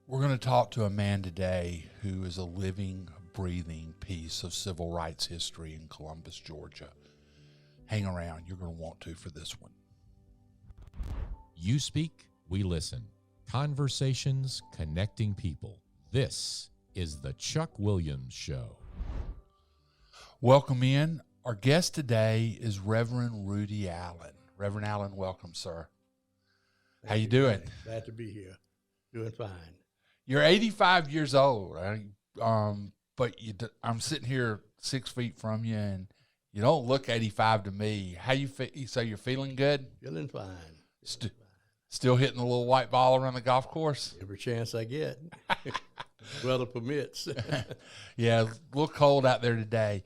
We're going to talk to a man today who is a living, breathing piece of civil rights history in Columbus, Georgia. Hang around. You're going to want to for this one. You speak, we listen. Conversations connecting people. This is the Chuck Williams Show. Welcome in. Our guest today is Reverend Rudy Allen. Reverend Allen, welcome, sir. How you doing? Glad to be here. Doing fine. You're 85 years old, right? But I'm sitting here 6 feet from you, and you don't look 85 to me. How you feel? So you're feeling good? Feeling fine. Still hitting the little white ball around the golf course? Every chance I get. Weather permits. Yeah, a little cold out there today.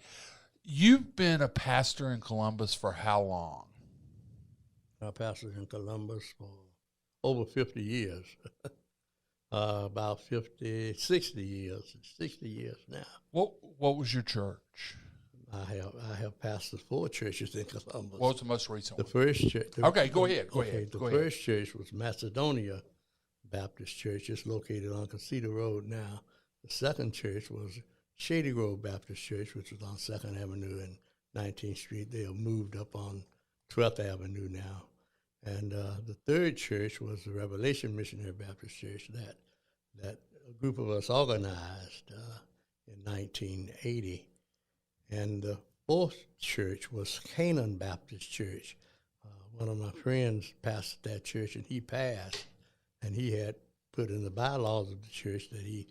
You've been a pastor in Columbus for how long? I pastored in Columbus for over 50 years. About 50, 60 years. 60 years now. What was your church? I have pastored 4 churches in Columbus. What was the most recent The one? first church. Okay, go ahead. Go ahead. The first church was Macedonia Baptist Church. It's located on Casita Road now. The second church was Shady Grove Baptist Church, which was on 2nd Avenue and 19th Street. They have moved up on 12th Avenue now. And the third church was the Revelation Missionary Baptist Church that a group of us organized in 1980. And the fourth church was Canaan Baptist Church. One of my friends pastored that church, and he passed. And he had put in the bylaws of the church that he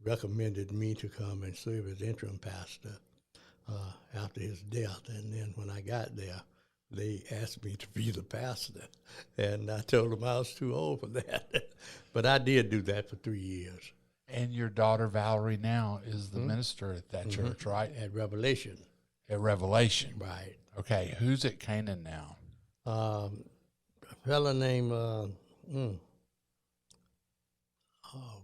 recommended me to come and serve as interim pastor after his death. And then when I got there, they asked me to be the pastor, and I told them I was too old for that. But I did do that for 3 years. And your daughter Valerie now is the minister at that church, right? At Revelation. At Revelation. Right. Okay, who's at Canaan now? A fella named, oh,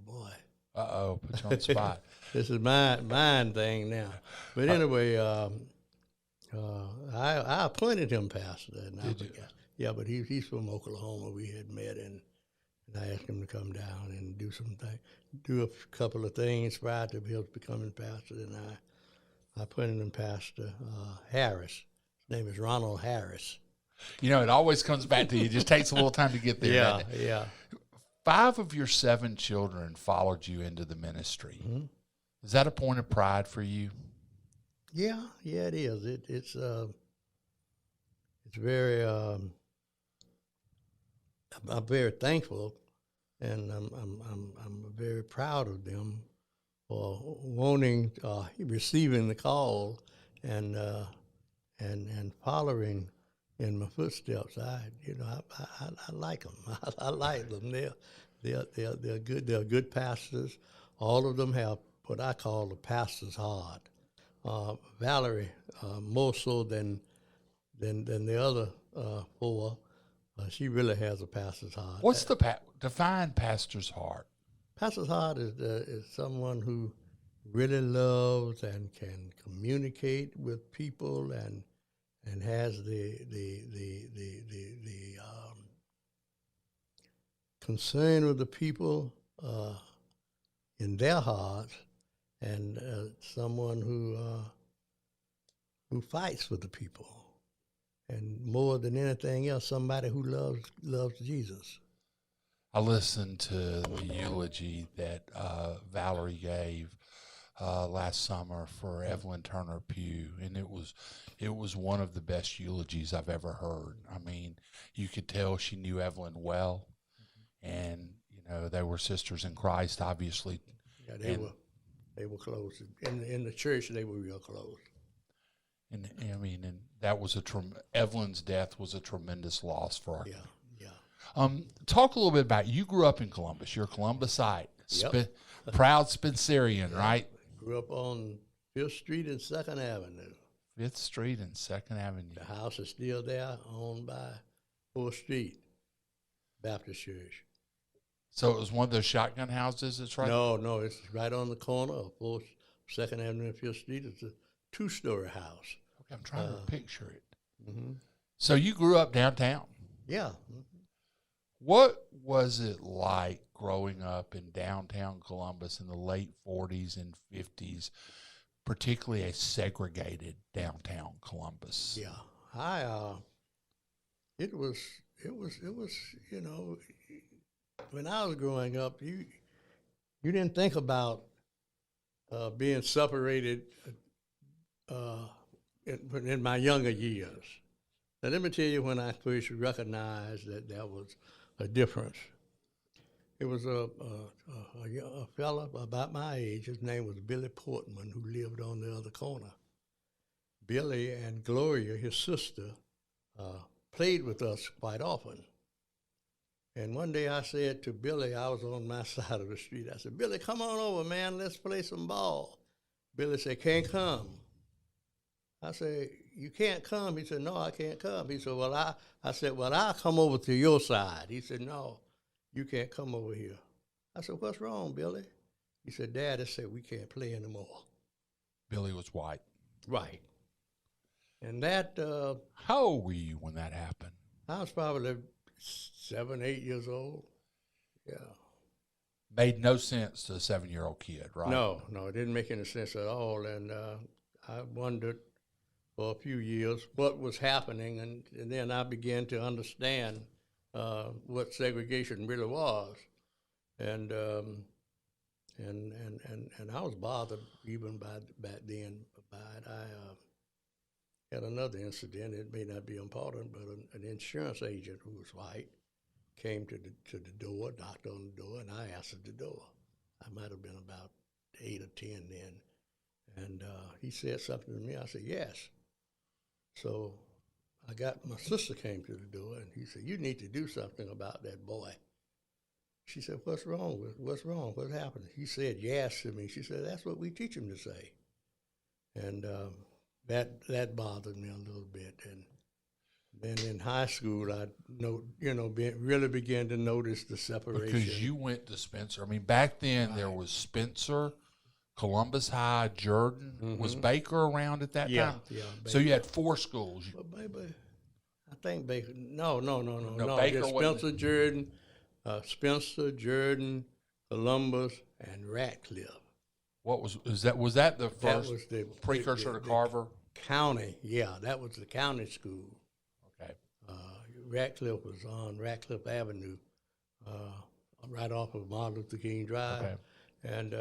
boy. Uh-oh, put you on the spot. This is mine thing now. But anyway, I appointed him pastor. And Did you? Yeah, but he's from Oklahoma. We had met, and I asked him to come down and do a couple of things prior to him becoming pastor. And I appointed him Pastor Harris. His name is Ronald Harris. You know, it always comes back to you. It just takes a little time to get there. Yeah, doesn't it? yeah. 5 of your 7 children followed you into the ministry. Mm-hmm. Is that a point of pride for you? Yeah, it is. It's very. I'm very thankful, and I'm very proud of them for receiving the call, and following in my footsteps. I like them. I like them. They're good. They're good pastors. All of them have what I call the pastor's heart. Valerie, more so than the other 4, she really has a pastor's heart. What's define pastor's heart? Pastor's heart is someone who really loves and can communicate with people and has the concern of the people in their hearts, and someone who fights for the people, and more than anything else, somebody who loves Jesus. I listened to the eulogy that Valerie gave last summer for Evelyn Turner Pugh, and it was one of the best eulogies I've ever heard. I mean, you could tell she knew Evelyn well, and they were sisters in Christ, obviously. Yeah, they were close. In the church, they were real close. And I mean, and that was Evelyn's death was a tremendous loss for her. Yeah. Talk a little bit about, you grew up in Columbus. You're a Columbusite. Yep. Proud Spencerian, right? Grew up on 5th Street and 2nd Avenue. 5th Street and 2nd Avenue. The house is still there, owned by 4th Street Baptist Church. So it was one of those shotgun houses that's right? No, it's right on the corner of 2nd Avenue and 5th Street. It's a 2-story house. Okay, I'm trying to picture it. Mm-hmm. So you grew up downtown? Yeah. What was it like growing up in downtown Columbus in the late 40s and 50s, particularly a segregated downtown Columbus? Yeah, it was, you know, when I was growing up, you didn't think about being separated in my younger years. Now, let me tell you when I first recognized that there was a difference. It was a fella about my age. His name was Billy Portman, who lived on the other corner. Billy and Gloria, his sister, played with us quite often. And one day I said to Billy, I was on my side of the street, I said, Billy, come on over, man, let's play some ball. Billy said, can't come. I said, you can't come? He said, no, I can't come. He said, I said, well, I'll come over to your side. He said, no, you can't come over here. I said, what's wrong, Billy? He said, Daddy said we can't play anymore. Billy was white. Right. And that... How old were you when that happened? I was probably 7, 8 years old. Yeah. Made no sense to a 7-year-old kid, right? No, it didn't make any sense at all. And I wondered for a few years what was happening, and then I began to understand what segregation really was. And I was bothered even back then by it. I had another incident. It may not be important, but an insurance agent who was white came to the door, knocked on the door, and I answered the door. I might have been about 8 or 10 then. And he said something to me. I said, yes. So my sister came to the door, and he said, you need to do something about that boy. She said, what's wrong? What's wrong? What happened? He said yes to me. She said, that's what we teach him to say. And that bothered me a little bit. And then in high school, I really began to notice the separation. Because you went to Spencer. I mean, back then there was Spencer, Columbus High, Jordan. Mm-hmm. Was Baker around at that time? Yeah. So you had 4 schools. Well, baby, I think Baker. No. Baker Spencer, Jordan, Columbus, and Ratcliffe. Was that the first precursor to Carver? County, yeah, that was the county school. Okay. Ratcliffe was on Ratcliffe Avenue, right off of Martin Luther King Drive. Okay. And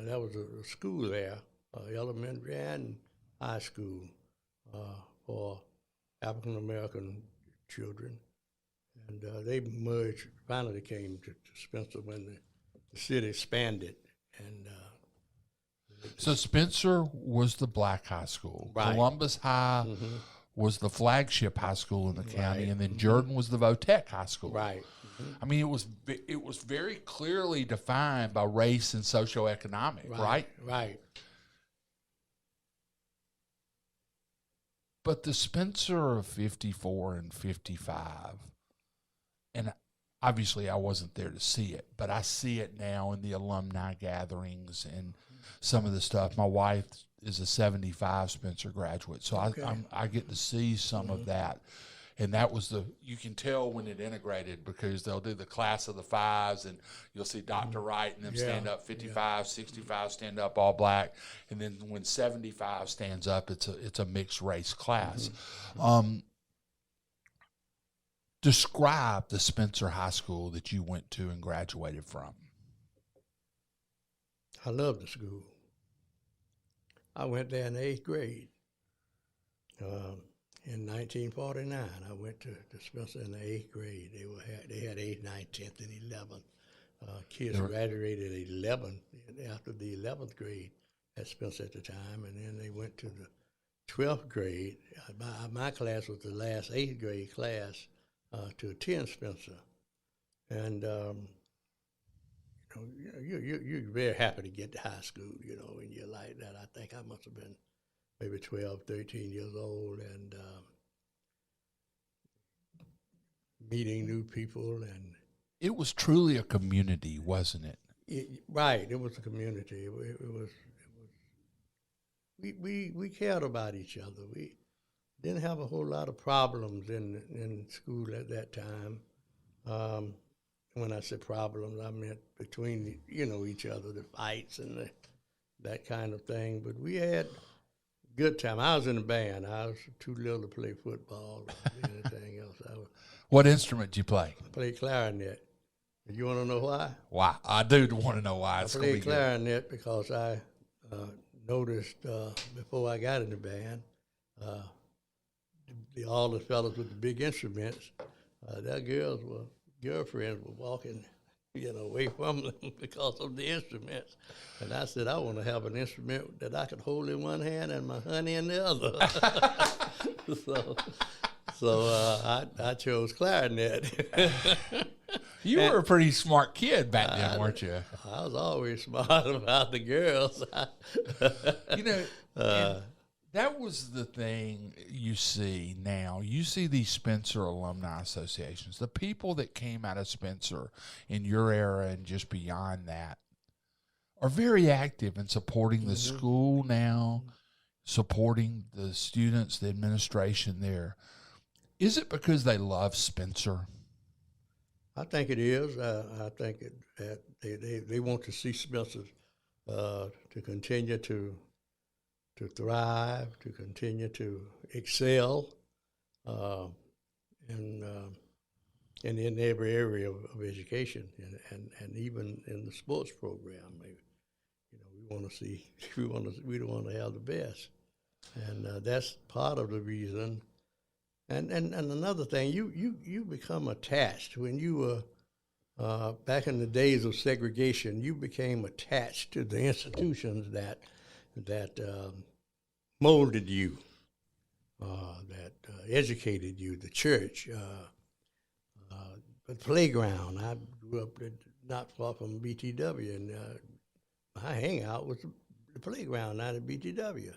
that was a school there, elementary and high school for African American children. And they merged, finally came to Spencer when the city expanded. And so Spencer was the black high school. Right. Columbus High was the flagship high school in the county, and then Jordan was the Votech High School. Right. I mean, it was very clearly defined by race and socioeconomic, right? Right. But the Spencer of 54 and 55, and obviously I wasn't there to see it, but I see it now in the alumni gatherings and some of the stuff. My wife is a 75 Spencer graduate, so I get to see some of that. And that was you can tell when it integrated, because they'll do the class of the 5s, and you'll see Dr. Wright and them stand up, 55, 65 stand up, all black. And then when 75 stands up, it's a mixed race class. Describe the Spencer High School that you went to and graduated from. I love the school. I went there in the 8th grade. In 1949, I went to Spencer in the 8th grade. They had 8th, 9th, 10th, and 11th. Kids graduated at 11 after the 11th grade at Spencer at the time, and then they went to the 12th grade. My class was the last 8th grade class to attend Spencer. And you're very happy to get to high school, when you're like that. I think I must have been maybe 12, 13 years old, and meeting new people. And it was truly a community, wasn't it? Right, it was a community. It was. We cared about each other. We didn't have a whole lot of problems in school at that time. When I say problems, I meant between each other, the fights and that kind of thing. But we had good time. I was in the band. I was too little to play football or anything else. What instrument do you play? I played clarinet. You want to know why? Why? I do want to know why. I played clarinet because I noticed before I got in the band, all the fellas with the big instruments, their girlfriends were walking, away from them because of the instruments. And I said, I want to have an instrument that I could hold in one hand and my honey in the other. So I chose clarinet. You were a pretty smart kid back then, weren't you? I was always smart about the girls. And that was the thing you see now. You see these Spencer alumni associations, the people that came out of Spencer in your era and just beyond that are very active in supporting the school now, supporting the students, the administration there. Is it because they love Spencer? I think it is. I think that they want to see Spencer to continue to thrive, to continue to excel, in every area of education, and even in the sports program. We want to see we want to have the best, and that's part of the reason. And another thing, you become attached when you were back in the days of segregation. You became attached to the institutions that molded you, that educated you. The church, the playground. I grew up not far from BTW, and my hangout was the playground out at BTW.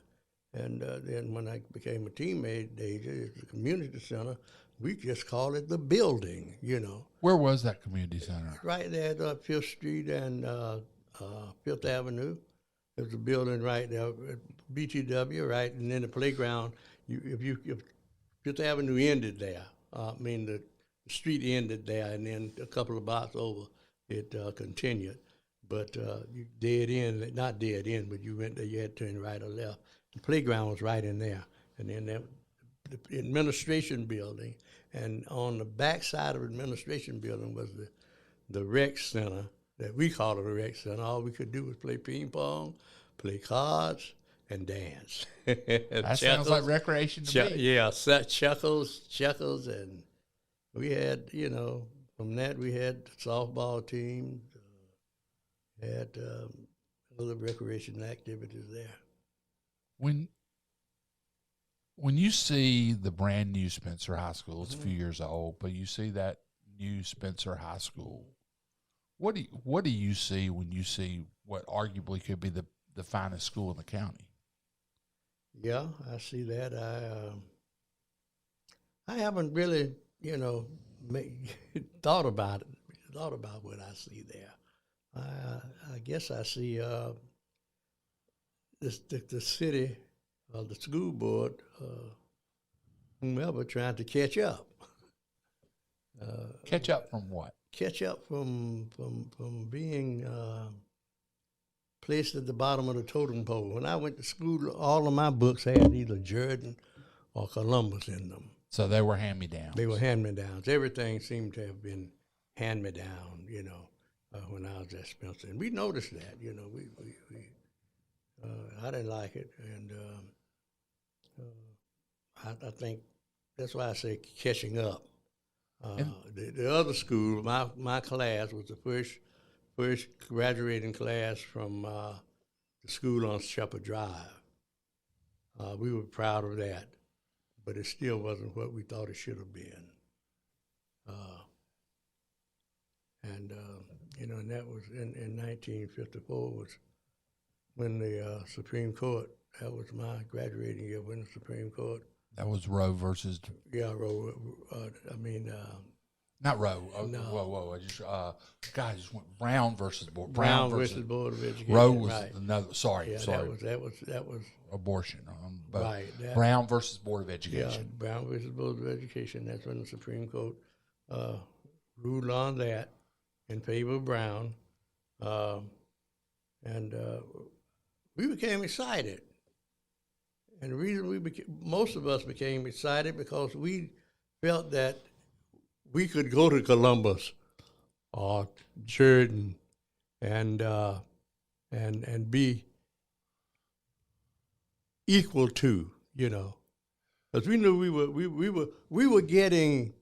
And then when I became a teenager, the community center, we just called it the building, Where was that community center? Right there at 5th Street and 5th Avenue. There's a building right there at BTW, right? And then the playground, if 5th Avenue ended there, the street ended there, and then a couple of blocks over, it continued. But you not dead end, but you went there, you had to turn right or left. The playground was right in there, and then the administration building, and on the back side of the administration building was the rec center that we called it a rec center. All we could do was play ping pong, play cards, and dance. That sounds like recreation to me. Yeah, chuckles, and we had, from that we had softball teams, had other recreation activities there. When you see the brand new Spencer High School, it's a few years old, but you see that new Spencer High School, what do you see when you see what arguably could be the finest school in the county? Yeah, I see that. I haven't really, thought about what I see there. I guess I see the city, the school board, whomever, trying to catch up. Catch up from what? Catch up from being placed at the bottom of the totem pole. When I went to school, all of my books had either Jordan or Columbus in them. So they were hand-me-downs. They were hand-me-downs. Everything seemed to have been hand-me-down, when I was at Spencer. And we noticed that, I didn't like it. And I think that's why I say catching up. The other school, my class was the first graduating class from the school on Shepherd Drive. We were proud of that, but it still wasn't what we thought it should have been. And that was in 1954 was when the Supreme Court, that was my graduating year, when the Supreme Court. That was Roe versus. Yeah, Roe. Not Roe. No. Whoa! I just went Brown versus Board. Brown versus Board of Education. Roe was right. another. Sorry. That was abortion. Right. Brown versus Board of Yeah, Education. Brown versus Board of Education. That's when the Supreme Court ruled on that in favor of Brown. And we became excited. And the reason most of us became excited because we felt that we could go to Columbus or Jordan and be equal to, because we knew we were getting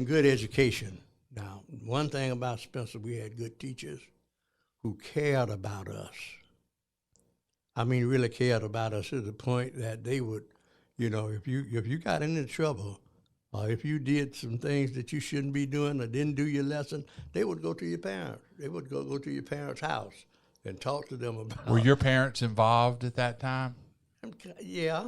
good education. Now, one thing about Spencer, we had good teachers who cared about us. I mean, really cared about us to the point that they would, if you got into trouble, or if you did some things that you shouldn't be doing or didn't do your lesson, they would go to your parents. They would go to your parents' house and talk to them about. Were your parents involved at that time? Yeah.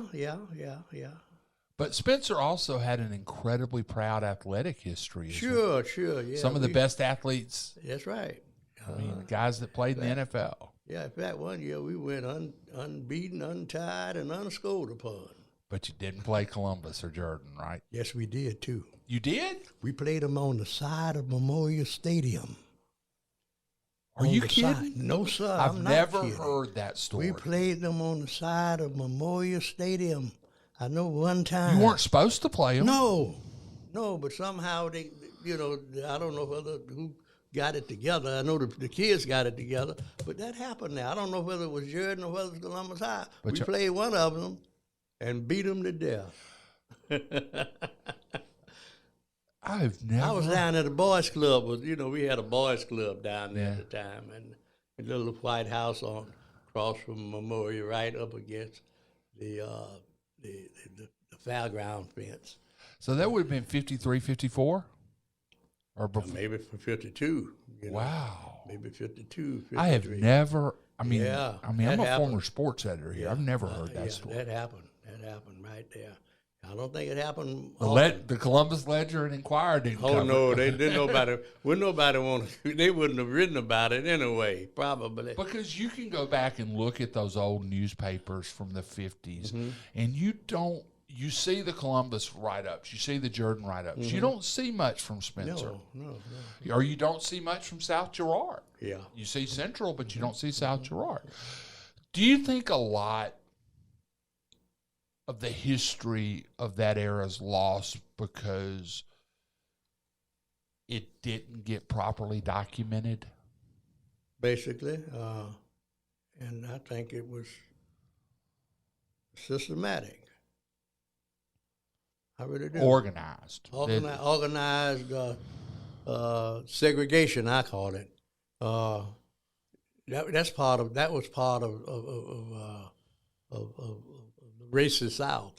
But Spencer also had an incredibly proud athletic history. Sure, yeah. Some of the best athletes. That's right. I mean, guys that played in the NFL. Yeah, in fact, one year we went unbeaten, untied, and unscored upon. But you didn't play Columbus or Jordan, right? Yes, we did, too. You did? We played them on the side of Memorial Stadium. Are you kidding? Side. No, sir, I've I'm not never kidding. heard that story. We played them on the side of Memorial Stadium. I know one time. You weren't supposed to play them. No, but somehow they, I don't know who got it together. I know the kids got it together, but that happened now. I don't know whether it was Jordan or whether it was Columbus High. But we played one of them and beat them to death. I was down at the boys' club. We had a boys' club down there at the time, and a little white house across from Memorial, right up against the fairground fence. So that would have been 53, 54? Or before? Maybe from 52. Wow. Maybe 52, 53. I have never, I'm a former sports editor here. Yeah. I've never heard that story. That happened right there. I don't think it happened often. The Columbus Ledger and Enquirer didn't cover no, it. they didn't nobody. They wouldn't have written about it anyway, probably. Because you can go back and look at those old newspapers from the 50s, and you see the Columbus write-ups, you see the Jordan write-ups. You don't see much from Spencer. No. Or you don't see much from South Girard. Yeah. You see Central, but you don't see South Girard. Do you think a lot of the history of that era is lost because it didn't get properly documented? Basically, and I think it was systematic. I really do. Organized segregation, I call it. That was part of the racist South,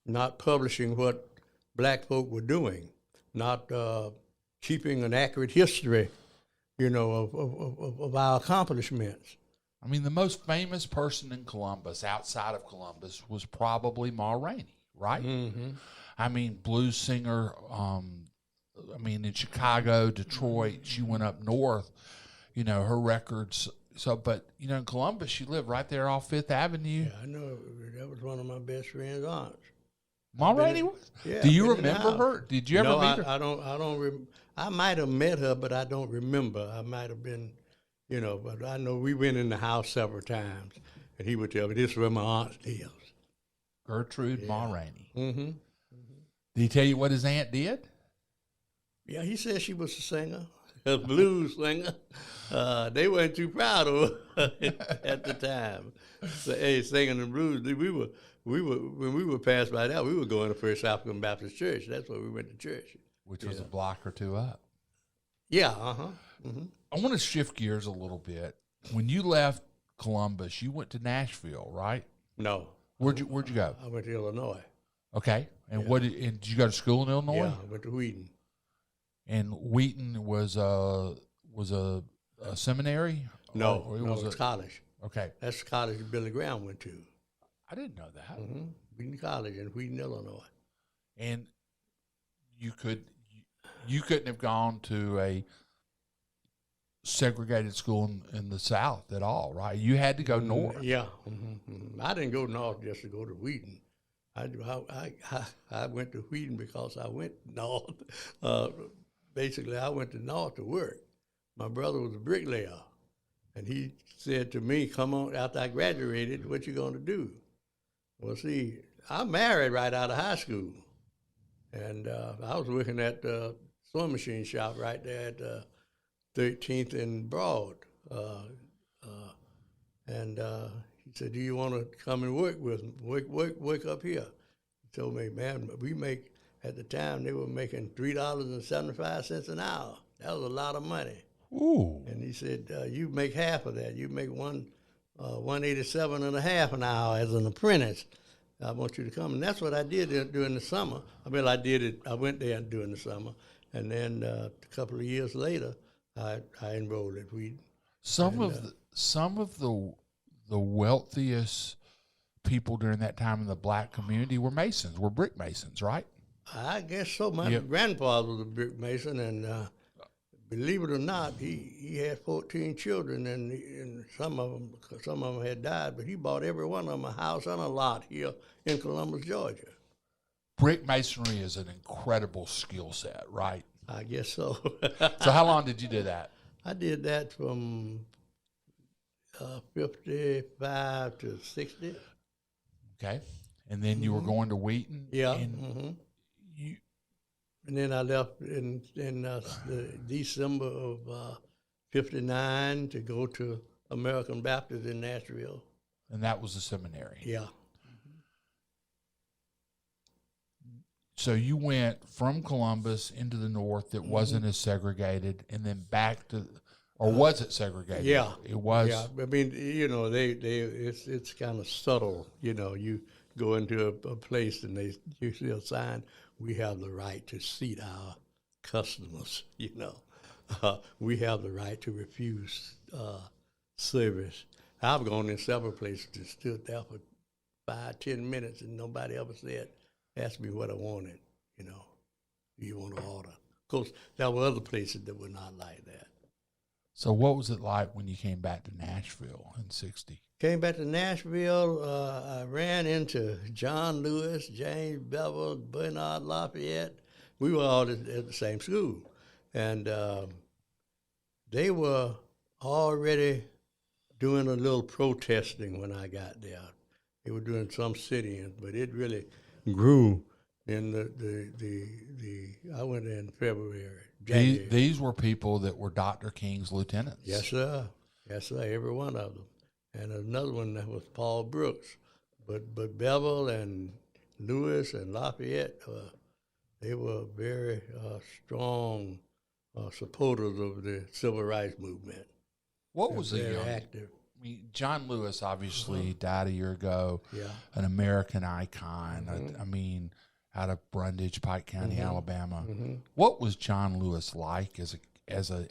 not publishing what black folk were doing, not keeping an accurate history, of our accomplishments. I mean, the most famous person in Columbus, outside of Columbus, was probably Ma Rainey, right? Mm-hmm. I mean, blues singer, in Chicago, Detroit, she went up north, her records. So, but, in Columbus, she lived right there off Fifth Avenue. Yeah, I know. That was one of my best friend's aunts. Ma Rainey was? Yeah. Do you remember her? Did you ever meet her? I don't. I might have met her, but I don't remember. I might have been, but I know we went in the house several times, and he would tell me, this is where my aunt lives. Gertrude Ma Rainey. Mm-hmm. Did he tell you what his aunt did? Yeah, he said she was a singer, a blues singer. They weren't too proud of her at the time. So, hey, singing the blues. We were when we were passed by that, we were going to First African Baptist Church. That's where we went to church. Which was a block or two up. Yeah, mm-hmm. I want to shift gears a little bit. When you left Columbus, you went to Nashville, right? No. Where'd you go? I went to Illinois. Okay. And did you go to school in Illinois? Yeah, I went to Wheaton. And Wheaton was a seminary? No, it was college. Okay. That's the college that Billy Graham went to. I didn't know that. Mm-hmm. Wheaton College in Wheaton, Illinois. And you couldn't have gone to a segregated school in the South at all, right? You had to go north. Yeah. Mm-hmm. I didn't go north just to go to Wheaton. I went to Wheaton because I went north. Basically, I went to north to work. My brother was a bricklayer, and he said to me, "Come on, after I graduated, what you going to do?" Well, see, I married right out of high school, and I was working at the sewing machine shop right there at 13th and Broad. And he said, "Do you want to come and work with me? Work up here?" He told me, "Man, at the time they were making $3.75 an hour. That was a lot of money." Ooh. And he said, "You make half of that. You make 187 and a half an hour as an apprentice. I want you to come." And that's what I did during the summer. I mean, I went there during the summer, and then a couple of years later, I enrolled at Wheaton. Some of the wealthiest people during that time in the black community were masons, were brick masons, right? I guess so. My grandfather was a brick mason, and believe it or not, he had 14 children, and some of them had died, but he bought every one of them a house and a lot here in Columbus, Georgia. Brick masonry is an incredible skill set, right? I guess so. So how long did you do that? I did that from 55 to 60. Okay. And then you were going to Wheaton? Yeah. And you, And then I left in the December of 59 to go to American Baptist in Nashville. and that was the seminary. Yeah. So you went from Columbus into the north that wasn't as segregated, and then back to, or was it segregated? Yeah. It was. Yeah. I mean, it's kind of subtle. You go into a place and you see a sign, "We have the right to seat our customers." We have the right to refuse service. I've gone in several places and stood there for 5-10 minutes and nobody ever asked me what I wanted. Do you want to order? Of course, there were other places that were not like that. So what was it like when you came back to Nashville in '60? Came back to Nashville, I ran into John Lewis, James Bevel, Bernard Lafayette. We were all at the same school. And they were already doing a little protesting when I got there. They were doing some sit-ins, but it really grew in I went there in February, January. These were people that were Dr. King's lieutenants. Yes, sir. Yes, sir, every one of them. And another one that was Paul Brooks. But Bevel and Lewis and Lafayette, they were very strong supporters of the civil rights movement. What was the very young? active. I mean, John Lewis obviously died a year ago. Yeah. An American icon. I mean, out of Brundage, Pike County, Alabama. What was John Lewis like as a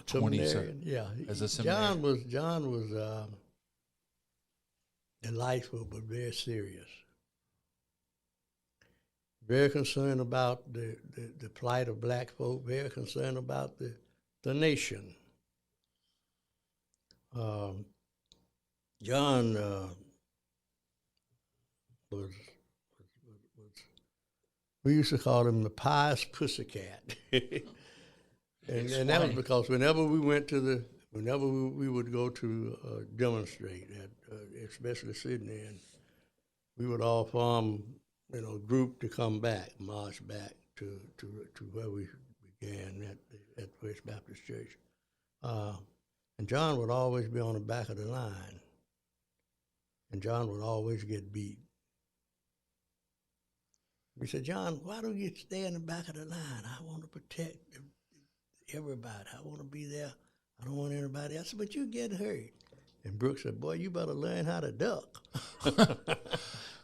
20? Yeah. As a seminarian? John was delightful but very serious. Very concerned about the plight of black folk. Very concerned about the nation. John was we used to call him the pious pussycat. and that was because whenever we would go to demonstrate, especially Sydney, and we would all form, a group to come back, march back to where we began at First Baptist Church. And John would always be on the back of the line, and John would always get beat. We said, "John, why don't you stay in the back of the line? I want to protect everybody. I want to be there. I don't want anybody else." "But you get hurt." And Brooks said, "Boy, you better learn how to duck."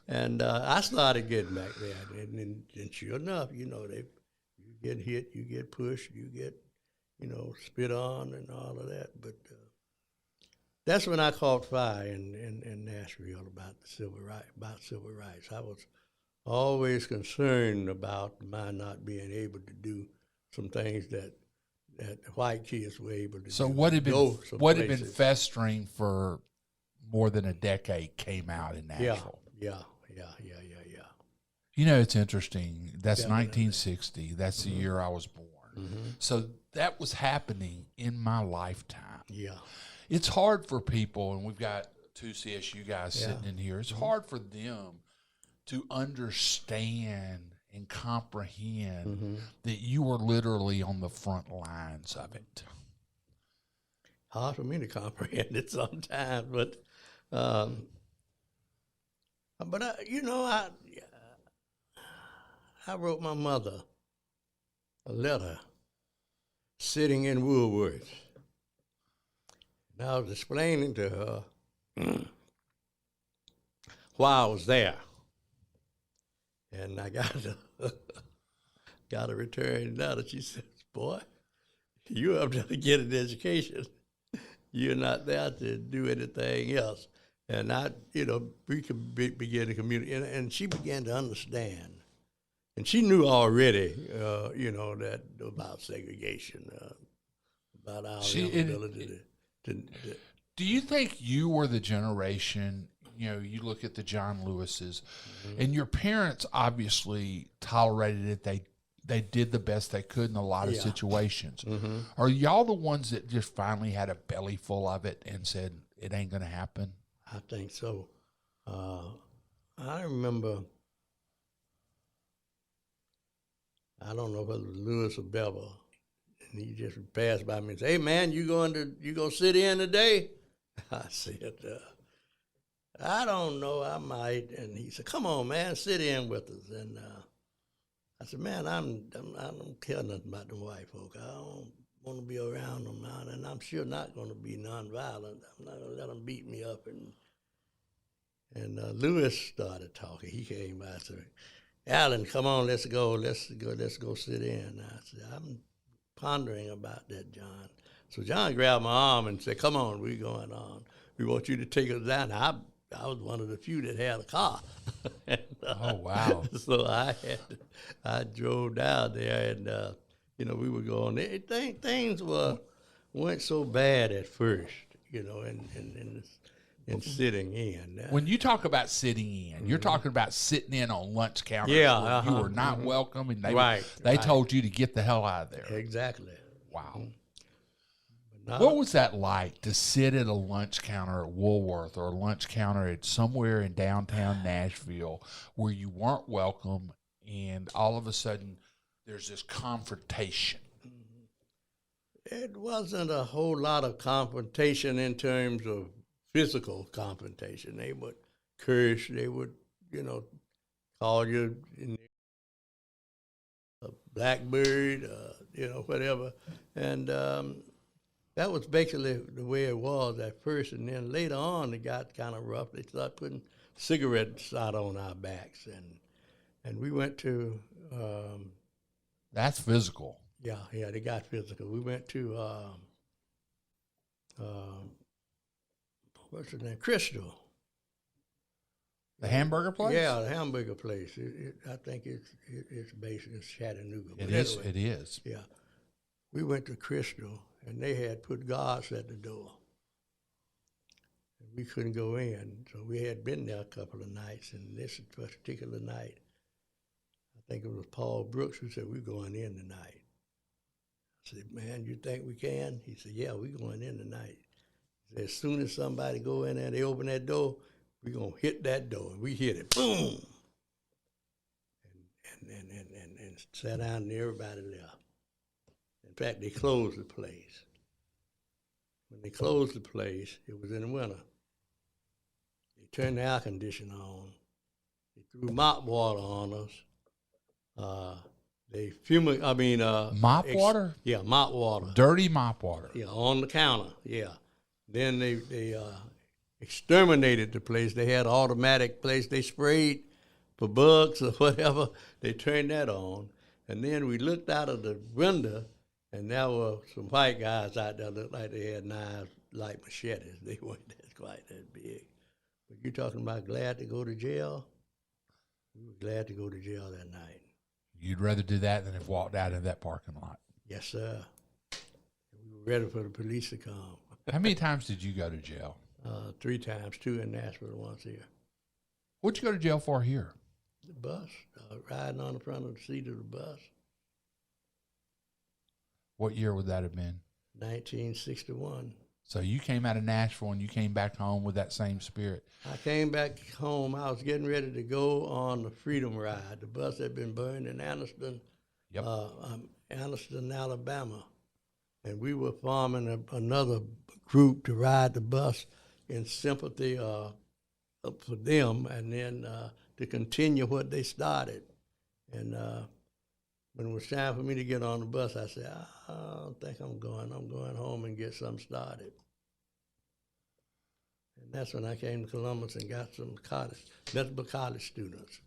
And I started getting back there. And sure enough, you get hit, you get pushed, you get, spit on and all of that. But that's when I caught fire in Nashville about civil rights. I was always concerned about my not being able to do some things that white kids were able to do. So what had been festering for more than a decade came out in Nashville. Yeah. You know, it's interesting. That's Definitely. 1960. That's the year I was born. So that was happening in my lifetime. Yeah. It's hard for people, and we've got two CSU guys Yeah. sitting in here. It's hard for them to understand and comprehend that you were literally on the front lines of it. Hard for me to comprehend it sometimes, but I wrote my mother a letter sitting in Woolworth. And I was explaining to her why I was there. And I got a return letter. She says, "Boy, you're up there to get an education. You're not there to do anything else." And we could begin to communicate. And she began to understand. And she knew already, that about segregation, about our inability to. Do you think you were the generation, you look at the John Lewises, and your parents obviously tolerated it. They did the best they could in a lot of situations. Are y'all the ones that just finally had a belly full of it and said, it ain't going to happen? I think so. I remember, I don't know whether it was Lewis or Bevel, and he just passed by me and said, "Hey man, you gonna sit in today?" I said, "I don't know, I might." And he said, "Come on, man, sit in with us." And I said, "Man, I don't care nothing about the white folk. I don't want to be around them now, and I'm sure not going to be nonviolent. I'm not going to let them beat me up." And Lewis started talking. He came by and said, "Alan, come on, let's go sit in." I said, "I'm pondering about that, John." So John grabbed my arm and said, "Come on, we're going on. We want you to take us down." I was one of the few that had a car. And, Oh, wow. So I drove down there, and we were going. Things weren't so bad at first, in sitting in. When you talk about sitting in, you're talking about sitting in on lunch counters. Yeah, where you were not welcome, and Right. they told you to get the hell out of there. Exactly. Wow. But What was that like to sit at a lunch counter at Woolworth or a lunch counter at somewhere in downtown Nashville where you weren't welcome, and all of a sudden there's this confrontation? It wasn't a whole lot of confrontation in terms of physical confrontation. They would curse. They would, call you a blackbird, whatever. And that was basically the way it was at first. And then later on, it got kind of rough. They started putting cigarettes out on our backs. And we went to... That's physical. Yeah, they got physical. We went to, what's the name? Crystal. The hamburger place? Yeah, the hamburger place. I think it's based in Chattanooga. It is. It is. Yeah. We went to Crystal, and they had put guards at the door. And we couldn't go in, so we had been there a couple of nights, and this particular night, I think it was Paul Brooks who said, "We're going in tonight." I said, "Man, you think we can?" He said, "Yeah, we're going in tonight." He said, "As soon as somebody go in there, they open that door, we're going to hit that door." And we hit it, boom! And sat down and everybody left. In fact, they closed the place. When they closed the place, it was in the winter. They turned the air conditioner on. They threw mop water on us. Mop water? Yeah, mop water. Dirty mop water. Yeah, on the counter, yeah. Then they exterminated the place. They had an automatic place. They sprayed for bugs or whatever. They turned that on. And then we looked out of the window, and there were some white guys out there that looked like they had knives like machetes. They weren't quite that big. But you're talking about glad to go to jail? We were glad to go to jail that night. You'd rather do that than have walked out of that parking lot. Yes, sir. We were ready for the police to come. How many times did you go to jail? 3 times, 2 in Nashville, once here. What'd you go to jail for here? The bus, riding on the front of the seat of the bus. What year would that have been? 1961. So you came out of Nashville and you came back home with that same spirit. I came back home. I was getting ready to go on the Freedom Ride. The bus had been burned in Anniston, Yep. Anniston, Alabama. And we were forming another group to ride the bus in sympathy for them, and then to continue what they started. And when it was time for me to get on the bus, I said, I don't think I'm going. I'm going home and get something started. And that's when I came to Columbus and got some college students.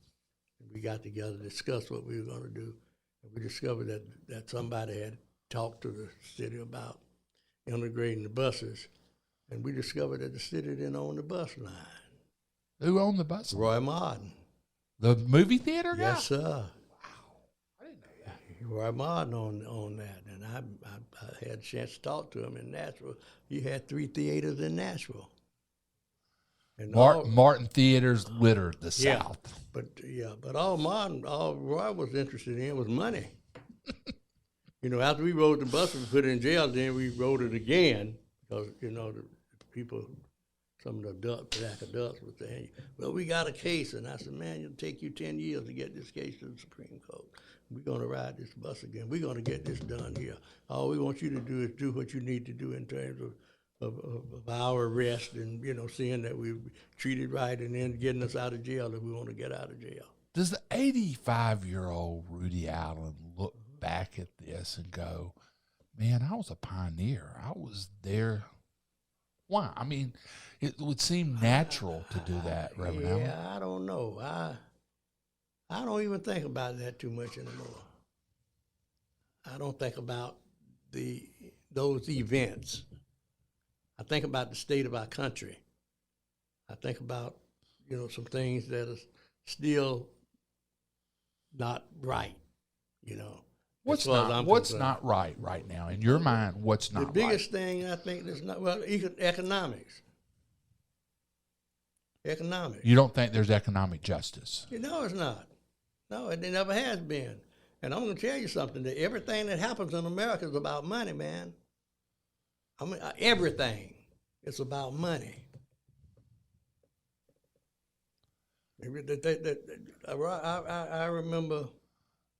And we got together, discussed what we were going to do. And we discovered that somebody had talked to the city about integrating the buses. And we discovered that the city didn't own the bus line. Who owned the bus? Roy Martin. The movie theater guy? Yes, sir. Wow. I didn't know that. Roy Martin owned that. And I had a chance to talk to him in Nashville. He had 3 theaters in Nashville. And Martin Theaters littered the South. But all Roy was interested in was money. After we rode the bus and put it in jail, then we rode it again because, the people, some of the black adults were saying, well, we got a case. And I said, man, it'll take you 10 years to get this case to the Supreme Court. We're going to ride this bus again. We're going to get this done here. All we want you to do is do what you need to do in terms of our arrest and, seeing that we treated right and then getting us out of jail if we want to get out of jail. Does the 85-year-old Rudy Allen look back at this and go, man, I was a pioneer. I was there. Why? I mean, it would seem natural to do that, Reverend Allen. Yeah, I don't know. I don't even think about that too much anymore. I don't think about those events. I think about the state of our country. I think about, some things that are still not right, What's not right now? In your mind, what's not right? The biggest thing I think is not, economics. Economics. You don't think there's economic justice? No, it's not. No, it never has been. And I'm going to tell you something, that everything that happens in America is about money, man. I mean, everything is about money. I remember.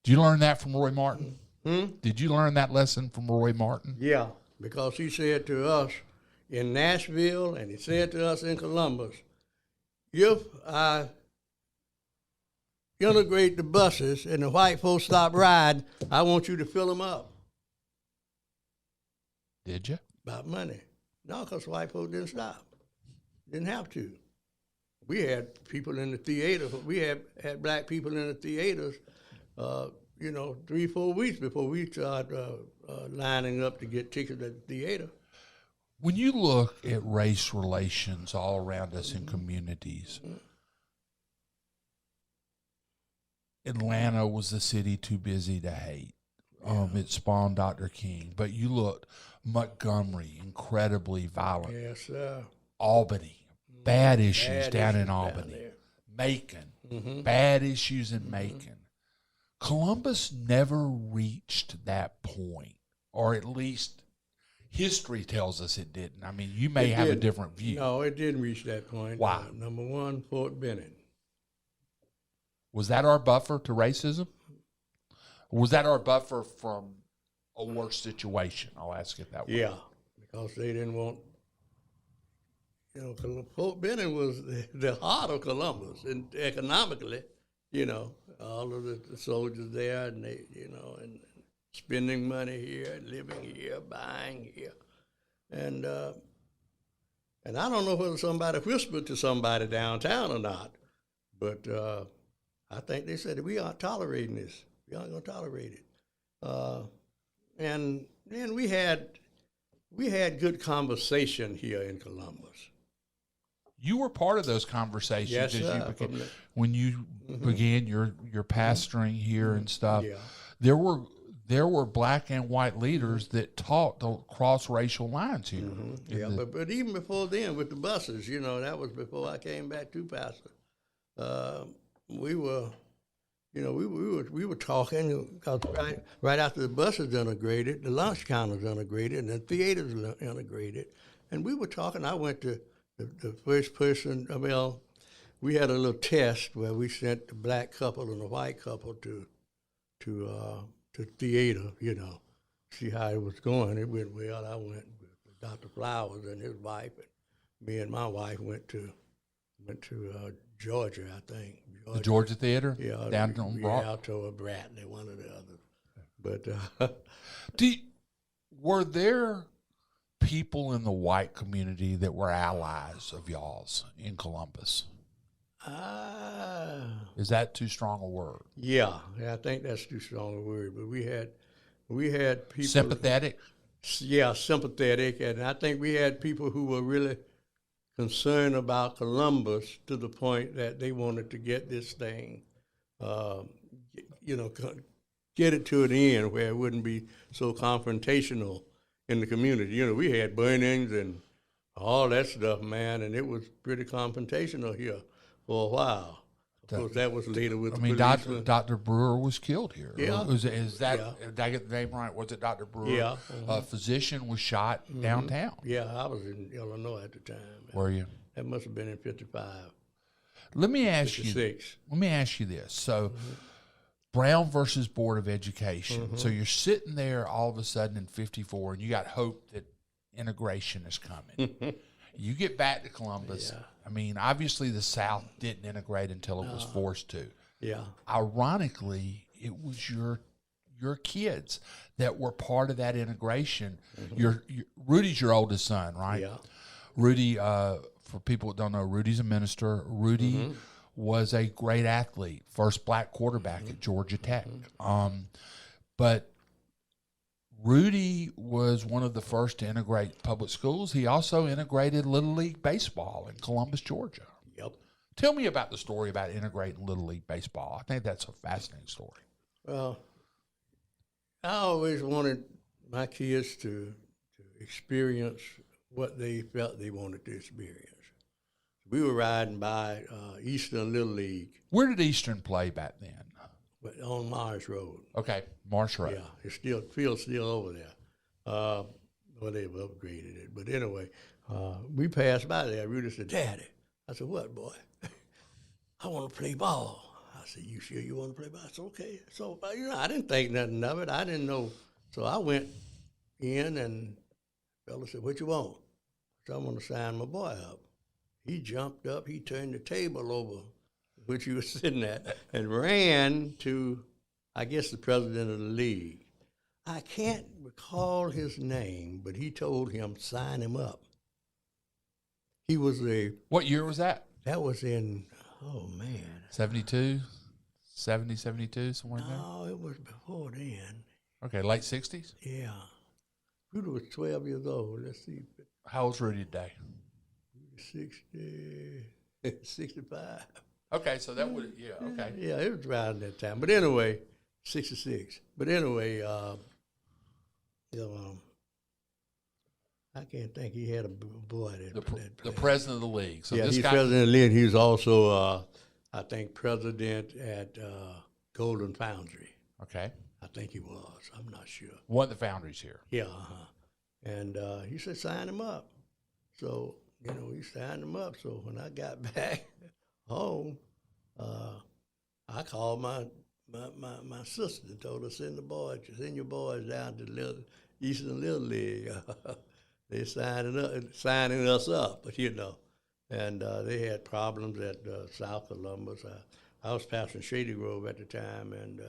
Did you learn that from Roy Martin? Did you learn that lesson from Roy Martin? Yeah, because he said to us in Nashville and he said to us in Columbus, if I integrate the buses and the white folks stop riding, I want you to fill them up. Did you? About money. No, because white folks didn't stop. Didn't have to. We had people in the theater. We had black people in the theaters, 3-4 weeks before we started lining up to get tickets at the theater. When you look at race relations all around us in communities, Atlanta was the city too busy to hate. It spawned Dr. King. But you look, Montgomery, incredibly violent. Yes, sir. Albany, bad issues down in Albany. Macon, bad issues in Macon. Columbus never reached that point, or at least history tells us it didn't. I mean, you may have a different view. No, it didn't reach that point. Why? Number one, Fort Benning. Was that our buffer to racism? Or was that our buffer from a worse situation? I'll ask it that way. Yeah, because they didn't want, Fort Benning was the heart of Columbus, and economically, all of the soldiers there, and they, and spending money here, living here, buying here, and I don't know whether somebody whispered to somebody downtown or not, but I think they said, we aren't tolerating this. We aren't going to tolerate it. And then we had good conversation here in Columbus. You were part of those conversations Yes, when you began your pastoring here and stuff. Yeah. There were black and white leaders that taught the cross-racial lines here. Yeah, but even before then, with the buses, that was before I came back to pastor. We were we were talking, 'cause right after the bus is integrated, the lunch counter's integrated, and the theater's integrated. And we were talking. I went to the first person. Well, we had a little test where we sent the black couple and the white couple to theater, see how it was going. It went well. I went with Dr. Flowers and his wife, and me and my wife went to Georgia, I think. The Georgia Theater? Yeah, down on Broad? Alto or Bradley, one or the other. But were there people in the white community that were allies of y'all's in Columbus? Is that too strong a word? Yeah, I think that's too strong a word. But we had people Sympathetic? Yeah, sympathetic, and I think we had people who were really concerned about Columbus to the point that they wanted to get this thing, get it to an end where it wouldn't be so confrontational in the community. We had burnings and all that stuff, man, and it was pretty confrontational here for a while. Of course, that was later with the police. Dr. Brewer was killed here. Yeah. Did I get the name right? Was it Dr. Brewer? Yeah. A physician was shot downtown. Yeah, I was in Illinois at the time. Were you? That must have been in 55. Let me ask 56. Let me ask you this. So, Brown versus Board of Education. So you're sitting there all of a sudden in 54, and you got hope that integration is coming. You get back to Columbus. Yeah. I mean, obviously the South didn't integrate until it was forced to. Yeah. Ironically, it was your kids that were part of that integration. Rudy's your oldest son, right? Yeah. Rudy, for people that don't know, Rudy's a minister. Rudy was a great athlete, first black quarterback at Georgia Tech. But Rudy was one of the first to integrate public schools. He also integrated Little League Baseball in Columbus, Georgia. Yep. Tell me about the story about integrating Little League Baseball. I think that's a fascinating story. Well, I always wanted my kids to experience what they felt they wanted to experience. We were riding by Eastern Little League. Where did Eastern play back then? But on Mars Road. Okay, Marsh Road. Yeah, it's still field's still over there. Well, they've upgraded it, but anyway, we passed by there. Rudy said, "Daddy," I said, "What, boy?" "I want to play ball." I said, "You sure you want to play ball?" I said, "Okay." So I didn't think nothing of it. I didn't know, so I went in, and the fella said, "What you want?" So I want to sign my boy up. He jumped up. He turned the table over, which he was sitting at, and ran to, I guess, the president of the league. I can't recall his name, but he told him, sign him up. He was What year was that? that was in, oh, man. 72, 70, 72, somewhere in there? No, it was before then. Okay, late 60s? Yeah. Rudy was 12 years old. Let's see. How old's Rudy today? 65. Okay, so that would, okay. Yeah, it was around that time. But anyway, 66. But anyway, I can't think he had a boy that played. The president of the league. So yeah, this he's guy, president of the league. He was also, I think, president at Golden Foundry. okay, I think he was. I'm not sure. one of the foundries here. Yeah, and he said, sign him up. So, he signed him up. So when I got back home, I called my sister and told her, send your boys down to the Eastern Little League. They signing us up, but and they had problems at South Columbus. I was pastoring Shady Grove at the time, and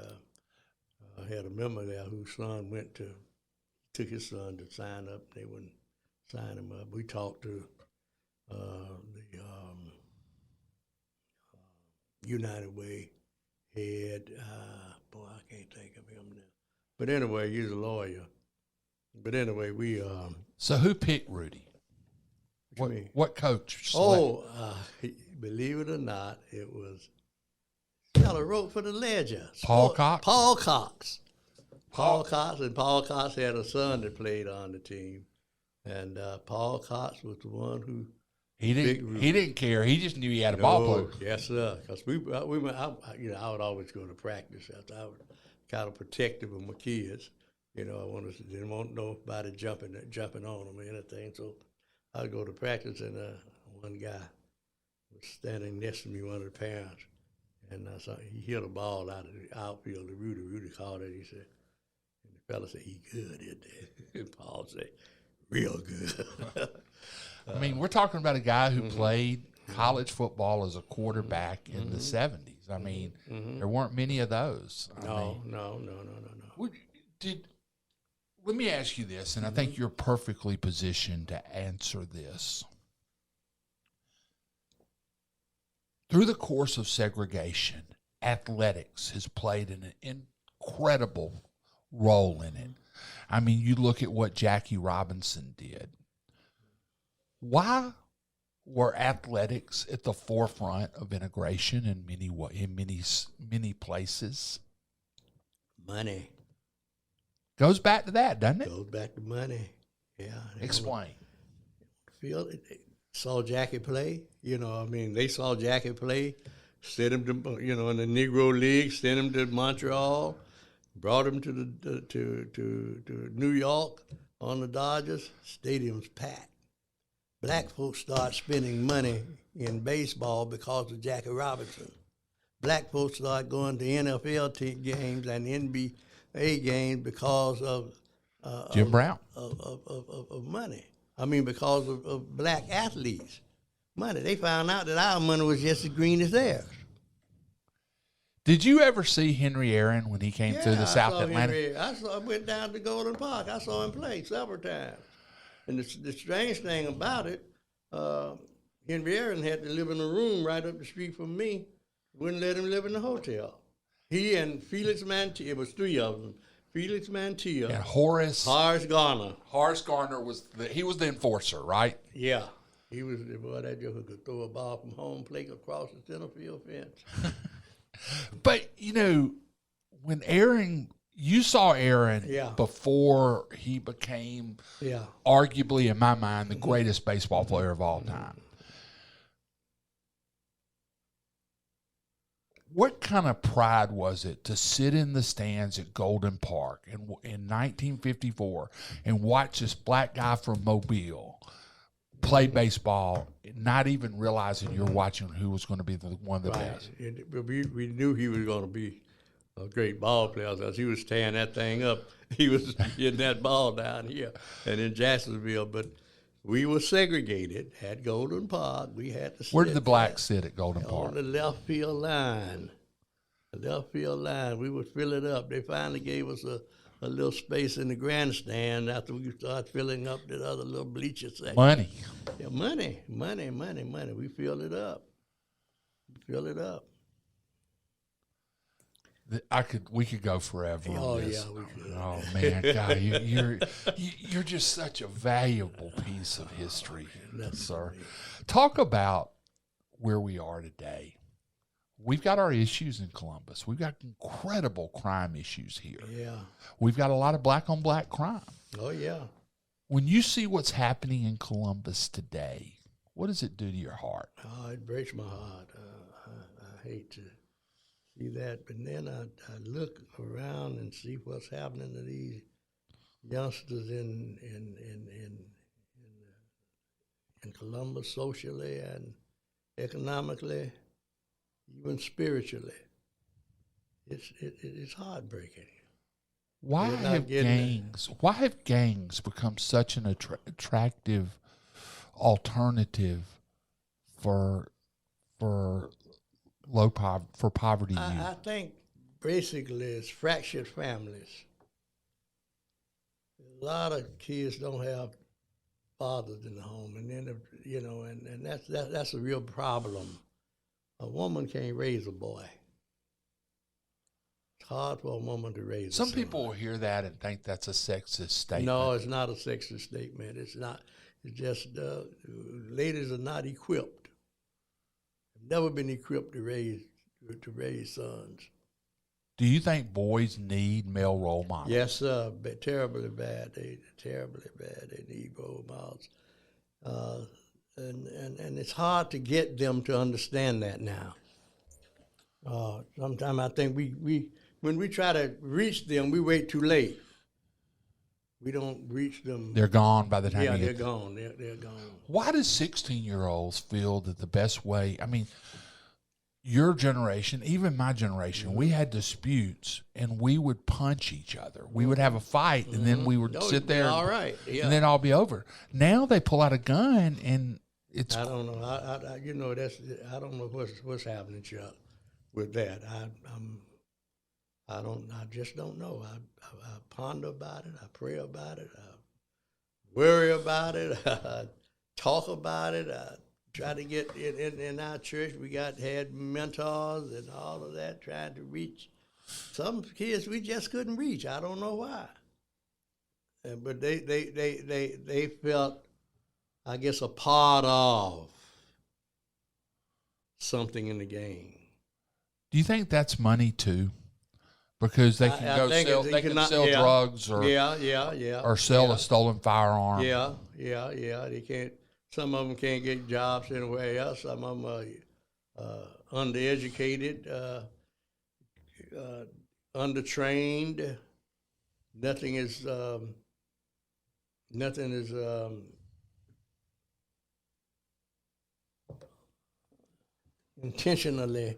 I had a member there whose son took his son to sign up. They wouldn't sign him up. We talked to the United Way head. Boy, I can't think of him now. But anyway, he's a lawyer. But anyway, we. So who picked Rudy? What coach? Believe it or not, it was fellow wrote for the Ledger. Paul Cox? Paul Cox. Paul Cox had a son that played on the team. And Paul Cox was the one who He didn't care. He just knew he had a ball player. Yes, sir. Because we went. I would always go to practice. I was kind of protective of my kids. I didn't want nobody jumping on them or anything. So I'd go to practice, and one guy was standing next to me, one of the parents, and I saw he hit a ball out of the outfield to Rudy. Rudy called it. He said, and the fella said, "He good, isn't it?" And Paul said, "Real good." I mean, we're talking about a guy who played college football as a quarterback in the 70s. I mean, there weren't many of those. No. Let me ask you this, and I think you're perfectly positioned to answer this. Through the course of segregation, athletics has played an incredible role in it. I mean, you look at what Jackie Robinson did. Why were athletics at the forefront of integration in many places? Money. Goes back to that, doesn't it? Goes back to money. Yeah. Explain. Saw Jackie play. They saw Jackie play, sent him to, in the Negro League, sent him to Montreal, brought him to New York on the Dodgers. Stadium's packed. Black folks start spending money in baseball because of Jackie Robinson. Black folks start going to NFL games and NBA games because of Jim Brown. Of money. Because of black athletes. Money. They found out that our money was just as green as theirs. Did you ever see Henry Aaron when he came through the South Atlantic? I went down to Golden Park. I saw him play several times. And the strange thing about it, Henry Aaron had to live in a room right up the street from me. Wouldn't let him live in the hotel. He and Felix Mantilla, it was three of them. Felix Mantilla. And Horace Garner. Horace Garner was the enforcer, right? Yeah. He was the boy that joker could throw a ball from home plate across the center field fence. But, when you saw Aaron before he became arguably, in my mind, the greatest baseball player of all time. What kind of pride was it to sit in the stands at Golden Park in 1954 and watch this black guy from Mobile play baseball, not even realizing you're watching who was going to be one of the best? We knew he was going to be a great ball player because he was tearing that thing up. He was getting that ball down here and in Jacksonville. But we were segregated at Golden Park. We had to sit. Where did the blacks sit at Golden Park? On the left field line. The left field line. We would fill it up. They finally gave us a little space in the grandstand after we started filling up the other little bleacher section. Money. Yeah, money. We filled it up. We could go forever on this. Yeah, we could. Oh man, God, you're just such a valuable piece of history, sir. Talk about where we are today. We've got our issues in Columbus. We've got incredible crime issues here. Yeah. We've got a lot of black on black crime. Oh yeah. When you see what's happening in Columbus today, what does it do to your heart? Oh, it breaks my heart. I hate to see that, but then I look around and see what's happening to these youngsters in Columbus, socially and economically, even spiritually. It's heartbreaking. Why have gangs become such an attractive alternative for poverty youth? I think basically it's fractured families. A lot of kids don't have fathers in the home, and then and that's a real problem. A woman can't raise a boy. It's hard for a woman to raise. Some people will hear that and think that's a sexist statement. No, it's not a sexist statement. It's not. It's just ladies are not equipped. Have never been equipped to raise sons. Do you think boys need male role models? Yes, sir. Terribly bad. They need role models. and it's hard to get them to understand that now. Sometimes I think we when we try to reach them, we wait too late. We don't reach them. They're gone by the time. Yeah, you they're get gone. They're gone. Why do 16-year-olds feel that the best way? I mean, your generation, even my generation, we had disputes and we would punch each other. We would have a fight and then we would sit there. All right. Yeah. And then all be over. Now they pull out a gun and it's. I don't know. I you know I don't know what's happening, Chuck, with that. I just don't know. I ponder about it. I pray about it. I worry about it. I talk about it. I try to get in our church. We had mentors and all of that, trying to reach some kids we just couldn't reach. I don't know why. But they felt, I guess, a part of something in the game. Do you think that's money too? Because they can go sell, they can sell drugs or or sell a stolen firearm. Yeah. They can't. Some of them can't get jobs anywhere else. Some of them are undereducated, undertrained. Nothing is intentionally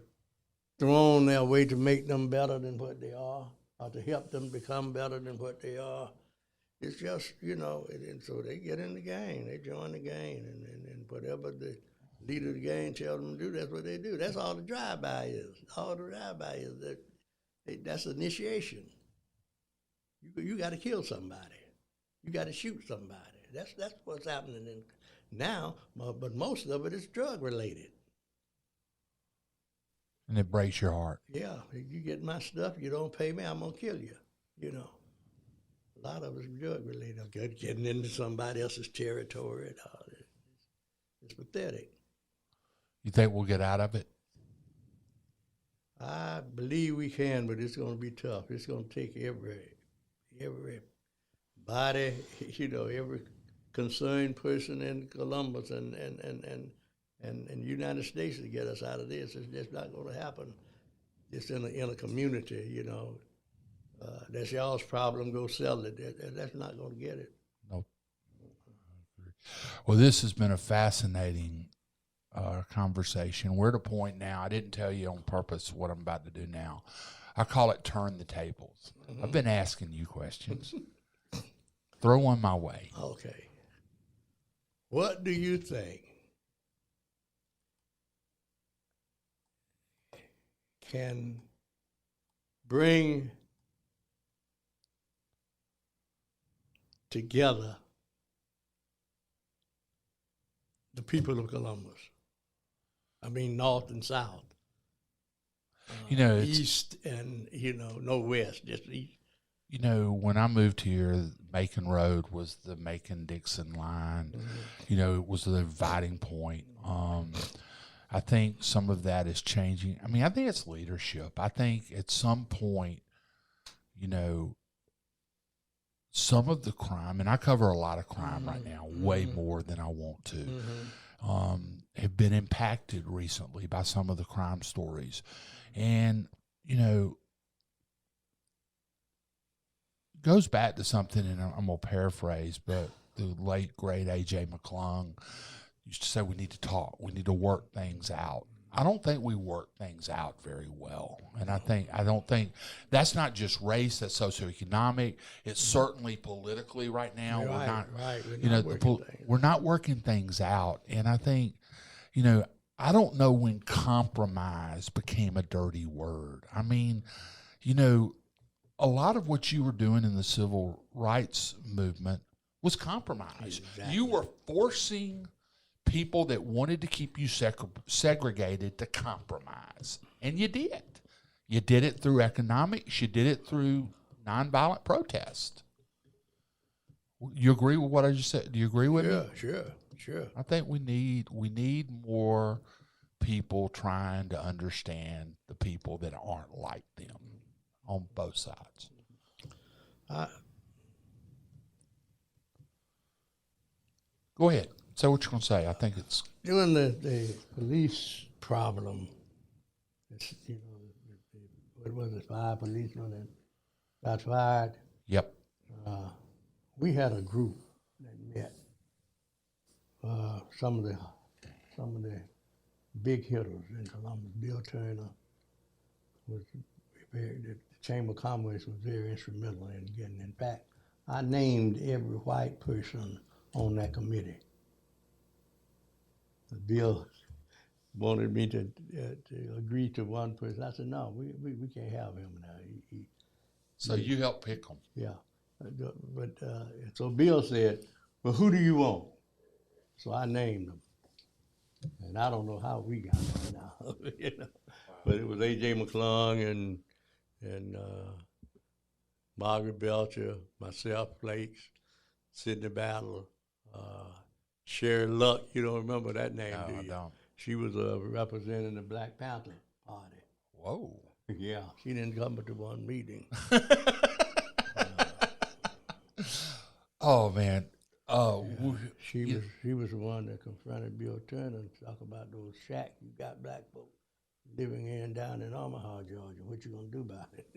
thrown their way to make them better than what they are, or to help them become better than what they are. It's just, and so they get in the game, they join the game, and whatever the leader of the game tells them to do, that's what they do. That's all the drive-by is. All the drive-by is that's initiation. You got to kill somebody. You got to shoot somebody. That's what's happening now, but most of it is drug-related. And it breaks your heart. Yeah, if you get my stuff, you don't pay me, I'm going to kill you, A lot of it's drug-related. Getting into somebody else's territory. It's pathetic. You think we'll get out of it? I believe we can, but it's going to be tough. It's going to take every body, every concerned person in Columbus and United States to get us out of this. It's just not going to happen. Just in a community, that's y'all's problem. Go sell it. That's not going to get it. Nope. Well, this has been a fascinating conversation. We're at a point now. I didn't tell you on purpose what I'm about to do now. I call it turn the tables. Mm-hmm. I've been asking you questions. Throw one my way. Okay. What do you think can bring together the people of Columbus? I mean, North and South. East and, no West, just East. When I moved here, Macon Road was the Macon-Dixon line. Mm-hmm. It was the dividing point. I think some of that is changing. I mean, I think it's leadership. I think at some point, some of the crime, and I cover a lot of crime right now, way more than I want to, have been impacted recently by some of the crime stories. And, goes back to something, and I'm going to paraphrase, but the late, great A.J. McClung used to say we need to talk. We need to work things out. I don't think we work things out very well. And I don't think that's not just race, that's socioeconomic. It's certainly politically right now. We're not working things out. And I think, I don't know when compromise became a dirty word. I mean, a lot of what you were doing in the civil rights movement was compromise. Exactly. You were forcing people that wanted to keep you segregated to compromise. And you did. You did it through economics. You did it through nonviolent protest. You agree with what I just said? Do you agree with me? Sure. I think we need more people trying to understand the people that aren't like them on both sides. Go ahead. Say what you're going to say. I think it's... During the police problem, it's, what was it, 5 policemen that got fired? Yep. We had a group that met. Some of the big hitters in Columbus. Bill Turner was the Chamber of Commerce was very instrumental in getting. In fact, I named every white person on that committee. Bill wanted me to agree to one person. I said, no, we can't have him now. So you helped pick them. Yeah. But so Bill said, well, who do you want? So I named them. And I don't know how we got them now. But it was A.J. McClung and Margaret Belcher, myself, Flakes, Sidney Battle, Sherry Luck. You don't remember that name, do you? I don't. She was representing the Black Panther Party. Whoa. Yeah, she didn't come to one meeting. Oh, man. She was the one that confronted Bill Turner and talked about those shacks you got black folks living in down in Omaha, Georgia. What you gonna do about it?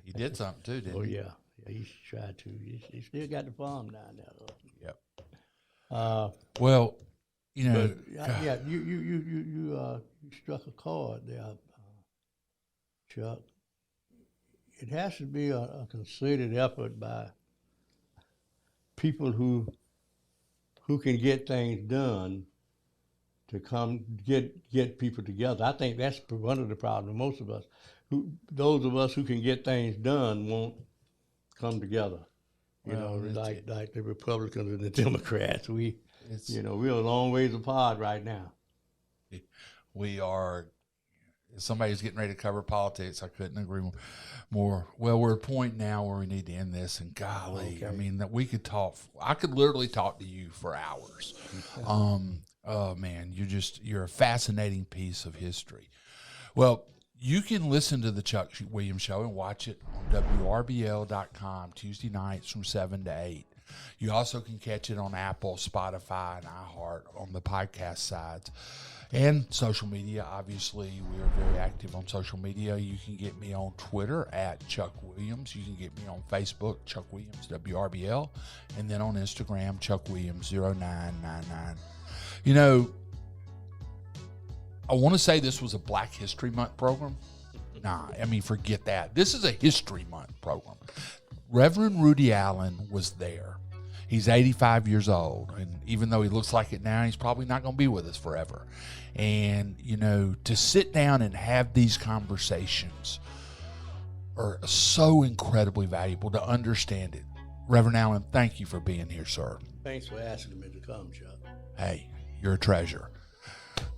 He did something too, didn't he? Oh yeah, he tried to. He still got the farm down there, though. Yep. Well, you struck a chord there, Chuck. It has to be a concerted effort by people who can get things done to come get people together. I think that's one of the problems. Most of us, those of us who can get things done, won't come together. Like the Republicans and the Democrats. We're a long ways apart right now. We are. If somebody's getting ready to cover politics, I couldn't agree more. Well, we're at a point now where we need to end this, and golly, okay. I mean, that we could talk. I could literally talk to you for hours. Oh man, you're a fascinating piece of history. Well, you can listen to the Chuck Williams Show and watch it on WRBL.com Tuesday nights from 7 to 8. You also can catch it on Apple, Spotify, and iHeart on the podcast sides. And social media, obviously, we are very active on social media. You can get me on Twitter at Chuck Williams. You can get me on Facebook, Chuck Williams, WRBL. And then on Instagram, Chuck Williams 0999. I want to say this was a Black History Month program. Nah, I mean, forget that. This is a History Month program. Reverend Rudy Allen was there. He's 85 years old, and even though he looks like it now, he's probably not going to be with us forever. And, to sit down and have these conversations are so incredibly valuable to understand it. Reverend Allen, thank you for being here, sir. Thanks for asking me to come, Chuck. Hey, you're a treasure.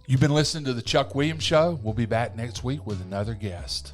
You've been listening to The Chuck Williams Show. We'll be back next week with another guest.